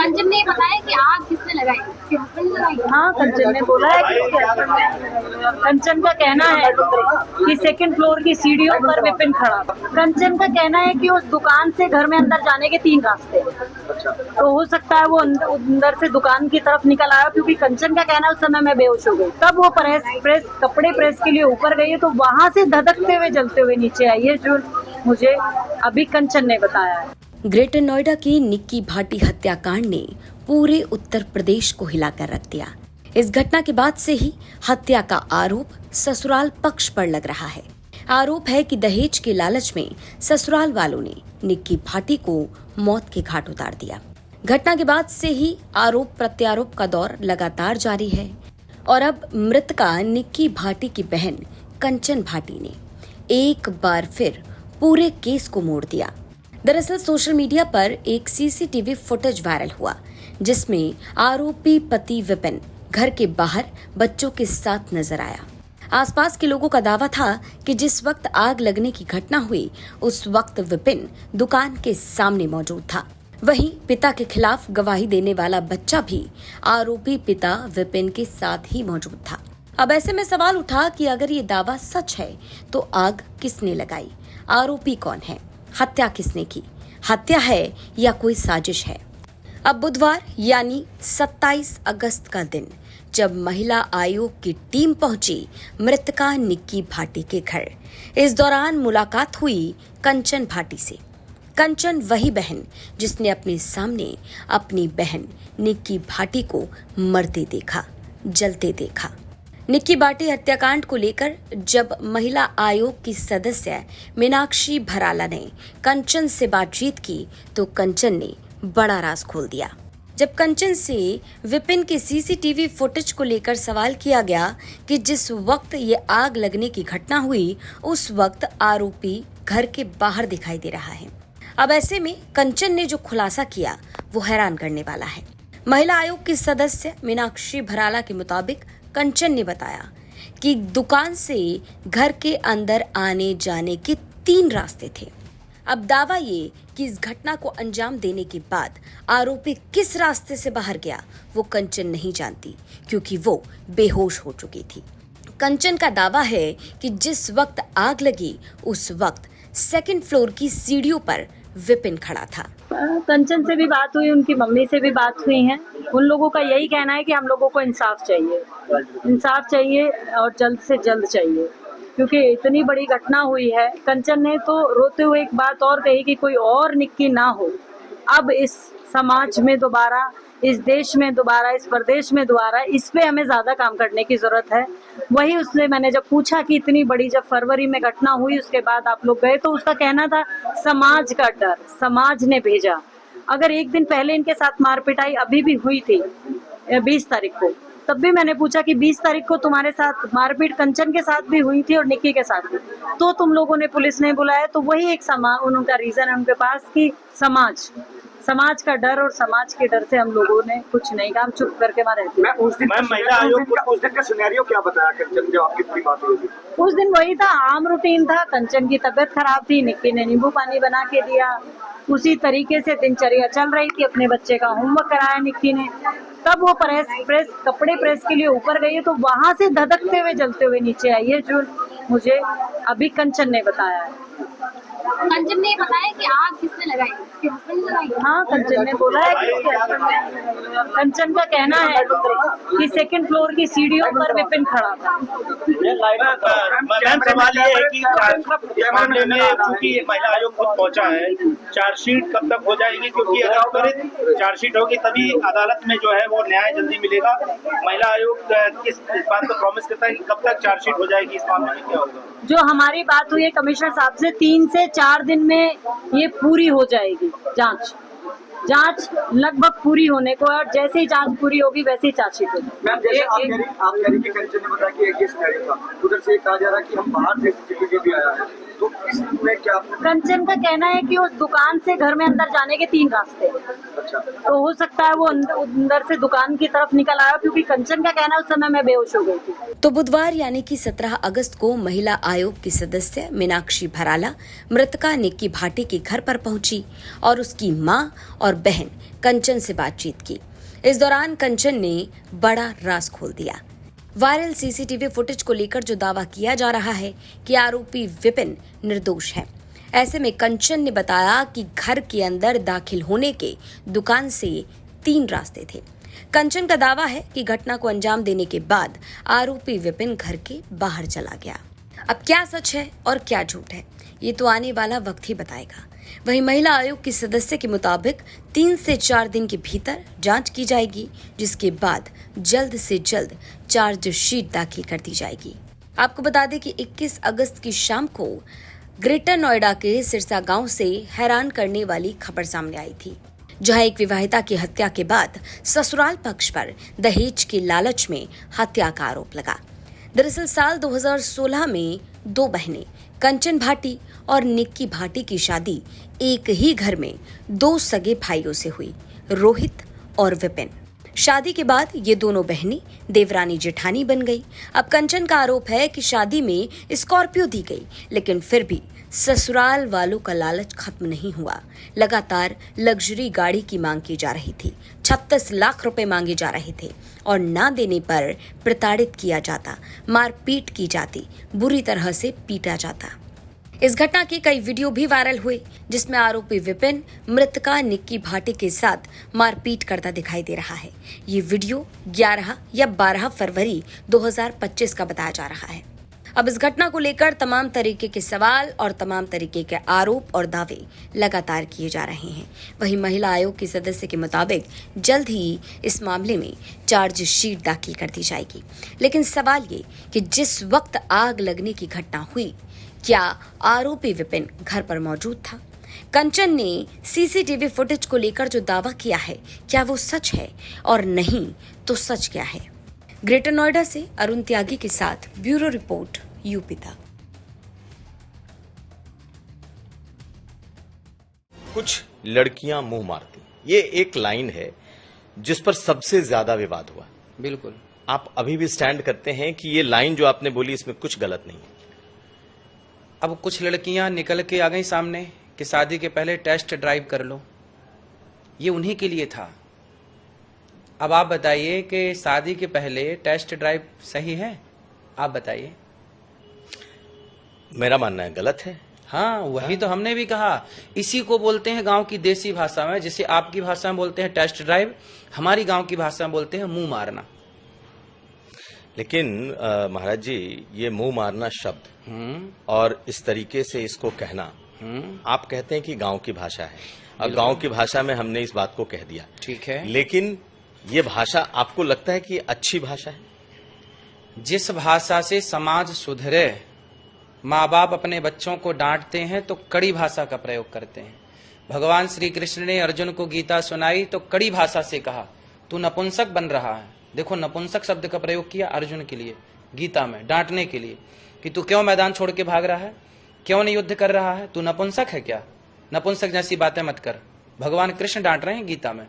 कंचन ने बताया कि आग किसने लगाई, उसके हस्बैंड ने लगाई। हाँ, कंचन ने बोला है कि उसके हस्बैंड ने। कंचन का कहना है कि सेकंड फ्लोर की सीढ़ियों पर विपिन खड़ा था। कंचन का कहना है कि उस दुकान से घर में अंदर जाने के 3 रास्ते हैं। तो हो सकता है वो अंदर से दुकान की तरफ निकल आया, क्योंकि कंचन का कहना है उस समय मैं बेहोश हो गई। तब वो कपड़े प्रेस के लिए ऊपर गई है, तो वहां से धधकते हुए जलते हुए नीचे आई है, जो मुझे अभी कंचन ने बताया है। ग्रेटर नोएडा की निक्की भाटी हत्याकांड ने पूरे उत्तर प्रदेश को हिलाकर रख दिया। इस घटना के बाद से ही हत्या का आरोप ससुराल पक्ष पर लग रहा है। आरोप है कि दहेज के लालच में ससुराल वालों ने निक्की भाटी को मौत के घाट उतार दिया। घटना के बाद से ही आरोप प्रत्यारोप का दौर लगातार जारी है और अब मृतका निक्की भाटी की बहन कंचन भाटी ने एक बार फिर पूरे केस को मोड़ दिया। दरअसल सोशल मीडिया पर एक सीसीटीवी फुटेज वायरल हुआ, जिसमें आरोपी पति विपिन घर के बाहर बच्चों के साथ नजर आया। आसपास के लोगों का दावा था कि जिस वक्त आग लगने की घटना हुई, उस वक्त विपिन दुकान के सामने मौजूद था। वहीं पिता के खिलाफ गवाही देने वाला बच्चा भी आरोपी पिता विपिन के साथ ही मौजूद था। अब ऐसे में सवाल उठा कि अगर ये दावा सच है तो आग किसने लगाई, आरोपी कौन है, हत्या किसने की, हत्या है या कोई साजिश है। अब बुधवार यानी 27 अगस्त का दिन, जब महिला आयोग की टीम पहुंची मृतका निक्की भाटी के घर, इस दौरान मुलाकात हुई कंचन भाटी से। कंचन वही बहन जिसने अपने सामने अपनी बहन निक्की भाटी को मरते देखा, जलते देखा। निक्की भाटी हत्याकांड को लेकर जब महिला आयोग की सदस्य मीनाक्षी भराला ने कंचन से बातचीत की, तो कंचन ने बड़ा राज खोल दिया। जब कंचन से विपिन के सीसीटीवी फुटेज को लेकर सवाल किया गया कि जिस वक्त ये आग लगने की घटना हुई, उस वक्त आरोपी घर के बाहर दिखाई दे रहा है। अब ऐसे में कंचन ने जो खुलासा किया वो हैरान करने वाला है। महिला आयोग की सदस्य मीनाक्षी भराला के मुताबिक कंचन ने बताया कि दुकान से घर के अंदर आने जाने के 3 रास्ते थे। अब दावा ये कि इस घटना को अंजाम देने के बाद आरोपी किस रास्ते से बाहर गया वो कंचन नहीं जानती, क्योंकि वो बेहोश हो चुकी थी। कंचन का दावा है कि जिस वक्त आग लगी, उस वक्त सेकंड फ्लोर की सीढ़ियों पर विपिन खड़ा था। कंचन से भी बात हुई, उनकी मम्मी से भी बात हुई है। उन लोगों का यही कहना है कि हम लोगों को इंसाफ चाहिए और जल्द से जल्द चाहिए, क्योंकि इतनी बड़ी घटना हुई है। कंचन ने तो रोते हुए एक बात और कही कि कोई और निक्की ना हो। अब इस समाज में दोबारा, इस देश में दोबारा, इस प्रदेश में दोबारा, इस पे हमें ज्यादा काम करने की जरूरत है। वही उससे मैंने जब पूछा कि इतनी बड़ी जब फरवरी में घटना हुई, उसके बाद आप लोग गए, तो उसका कहना था समाज का डर, समाज ने भेजा। अगर एक दिन पहले इनके साथ मारपिटाई अभी भी हुई थी 20 तारीख को, तब भी मैंने पूछा कि 20 तारीख को तुम्हारे साथ मारपीट कंचन के साथ भी हुई थी और निक्की के साथ भी, तो तुम लोगों ने पुलिस ने बुलाया। तो वही एक उनका रीजन है उनके पास कि समाज का डर, और समाज के डर से हम लोगों ने कुछ नहीं कहा, हम चुप करके वहाँ रहते। मैं उस दिन महिला आयोग उस दिन का सिनेरियो क्या बताया कंचन, जब आपकी पूरी बात हुई थी? उस दिन वही था, आम रूटीन था। कंचन की तबीयत खराब थी, निक्की ने नींबू पानी बना के दिया, उसी तरीके से दिनचर्या चल रही थी। अपने बच्चे का होमवर्क कराया निक्की ने। तब वो कपड़े प्रेस के लिए ऊपर गई है, तो वहां से धधकते हुए जलते हुए नीचे आई है, जो मुझे अभी कंचन ने बताया है। कंचन ने बताया कि आग किसने लगाई, उसके हस्बैंड ने लगाई। हाँ, कंचन ने बोला है कि उसके हस्बैंड ने। कंचन का कहना है कि सेकंड फ्लोर की सीढ़ियों पर विपिन खड़ा था। मैम, सवाल ये है कि मामले में चूंकि महिला आयोग खुद पहुंचा है, चार्जशीट कब तक हो जाएगी? क्योंकि अगर त्वरित चार्जशीट होगी तभी अदालत में जो है वो न्याय जल्दी मिलेगा। महिला आयोग किस बात को प्रॉमिस करता है कि कब तक चार्जशीट हो जाएगी, इस मामले में क्या होगा? जो हमारी बात हुई है कमिश्नर साहब से, 3 से 4 दिन में ये पूरी हो जाएगी जांच लगभग पूरी होने को, और जैसे ही जांच पूरी होगी वैसे ही चार्जशीट होगी। मैम, जैसे आप कह रही कि कंचन ने बताया कि एक सिनेरियो था, उधर से कहा जा रहा है कि हम बाहर से सीसीटीवी भी आया है, तो इसमें क्या? कंचन का कहना है कि उस दुकान से घर में अंदर जाने के 3 रास्ते हैं। अच्छा, तो हो सकता है वो अंदर से दुकान की तरफ निकल आया, क्योंकि कंचन का कहना है उस समय मैं बेहोश हो गई थी। तो बुधवार यानी कि 17 अगस्त को महिला आयोग की सदस्य मीनाक्षी भराला मृतका निक्की भाटी के घर पर पहुंची और उसकी मां और बहन कंचन से बातचीत की। इस दौरान कंचन ने बड़ा राज खोल दिया। वायरल सीसीटीवी फुटेज को लेकर जो दावा किया जा रहा है कि आरोपी विपिन निर्दोष है। ऐसे में कंचन ने बताया कि घर के अंदर दाखिल होने के दुकान से 3 रास्ते थे। कंचन का दावा है कि घटना को अंजाम देने के बाद आरोपी विपिन घर के बाहर चला गया। अब क्या सच है और क्या झूठ है, ये तो आने वाला वक्त ही बताएगा। वहीं महिला आयोग की सदस्य के मुताबिक 3 से 4 दिन के भीतर जांच की जाएगी, जिसके बाद जल्द से जल्द चार्जशीट दाखिल कर दी जाएगी। आपको बता दें कि 21 अगस्त की शाम को ग्रेटर नोएडा के सिरसा गांव से हैरान करने वाली खबर सामने आई थी, जहां एक विवाहिता की हत्या के बाद ससुराल पक्ष पर दहेज के लालच में हत्या का आरोप लगा। दरअसल साल 2016 में 2 बहनें कंचन भाटी और निक्की भाटी की शादी एक ही घर में 2 सगे भाइयों से हुई, रोहित और विपिन। शादी के बाद ये दोनों बहनें देवरानी जेठानी बन गई। अब कंचन का आरोप है कि शादी में स्कॉर्पियो दी गई, लेकिन फिर भी ससुराल वालों का लालच खत्म नहीं हुआ। लगातार लग्जरी गाड़ी की मांग की जा रही थी, 36 लाख रुपए मांगे जा रहे थे और ना देने पर प्रताड़ित किया जाता, मारपीट की जाती, बुरी तरह से पीटा जाता। इस घटना के कई वीडियो भी वायरल हुए, जिसमें आरोपी विपिन मृतका निक्की भाटी के साथ मारपीट करता दिखाई दे रहा है। ये वीडियो 11 या 12 फरवरी 2025 का बताया जा रहा है। अब इस घटना को लेकर तमाम तरीके के सवाल और तमाम तरीके के आरोप और दावे लगातार किए जा रहे हैं। वहीं महिला आयोग की सदस्य के मुताबिक जल्द ही इस मामले में चार्जशीट दाखिल कर दी जाएगी। लेकिन सवाल ये कि जिस वक्त आग लगने की घटना हुई, क्या आरोपी विपिन घर पर मौजूद था? कंचन ने सीसीटीवी फुटेज को लेकर जो दावा किया है, क्या वो सच है और नहीं तो सच क्या है? ग्रेटर नोएडा से अरुण त्यागी के साथ ब्यूरो रिपोर्ट यूपी तक। कुछ लड़कियां मुंह मारती, ये एक लाइन है जिस पर सबसे ज्यादा विवाद हुआ। बिल्कुल। आप अभी भी स्टैंड करते हैं कि ये लाइन जो आपने बोली इसमें कुछ गलत नहीं है? अब कुछ लड़कियां निकल के आ गई सामने कि शादी के पहले टेस्ट ड्राइव कर लो, ये उन्हीं के लिए था। अब आप बताइए कि शादी के पहले टेस्ट ड्राइव सही है? आप बताइए। मेरा मानना है गलत है। हाँ, वही तो हमने भी कहा। इसी को बोलते हैं गांव की देसी भाषा में, जिसे आपकी भाषा में बोलते हैं टेस्ट ड्राइव, हमारी गांव की भाषा में बोलते हैं मुंह मारना। लेकिन महाराज जी, ये मुंह मारना शब्द और इस तरीके से इसको कहना, आप कहते हैं कि गांव की भाषा है और गांव की भाषा में हमने इस बात को कह दिया, ठीक है। लेकिन ये भाषा आपको लगता है कि अच्छी भाषा है? जिस भाषा से समाज सुधरे, माँ बाप अपने बच्चों को डांटते हैं तो कड़ी भाषा का प्रयोग करते हैं। भगवान श्री कृष्ण ने अर्जुन को गीता सुनाई तो कड़ी भाषा से कहा, तू नपुंसक बन रहा है। देखो, नपुंसक शब्द का प्रयोग किया अर्जुन के लिए गीता में, डांटने के लिए कि तू क्यों मैदान छोड़ के भाग रहा है, क्यों नहीं युद्ध कर रहा है, तू नपुंसक है क्या? नपुंसक जैसी बातें मत कर। भगवान कृष्ण डांट रहे हैं गीता में।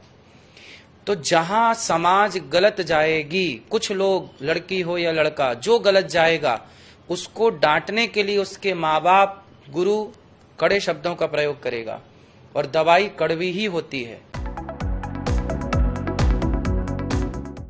तो जहां समाज गलत जाएगी, कुछ लोग, लड़की हो या लड़का, जो गलत जाएगा उसको डांटने के लिए उसके माँ बाप, गुरु कड़े शब्दों का प्रयोग करेगा और दवाई कड़वी ही होती है।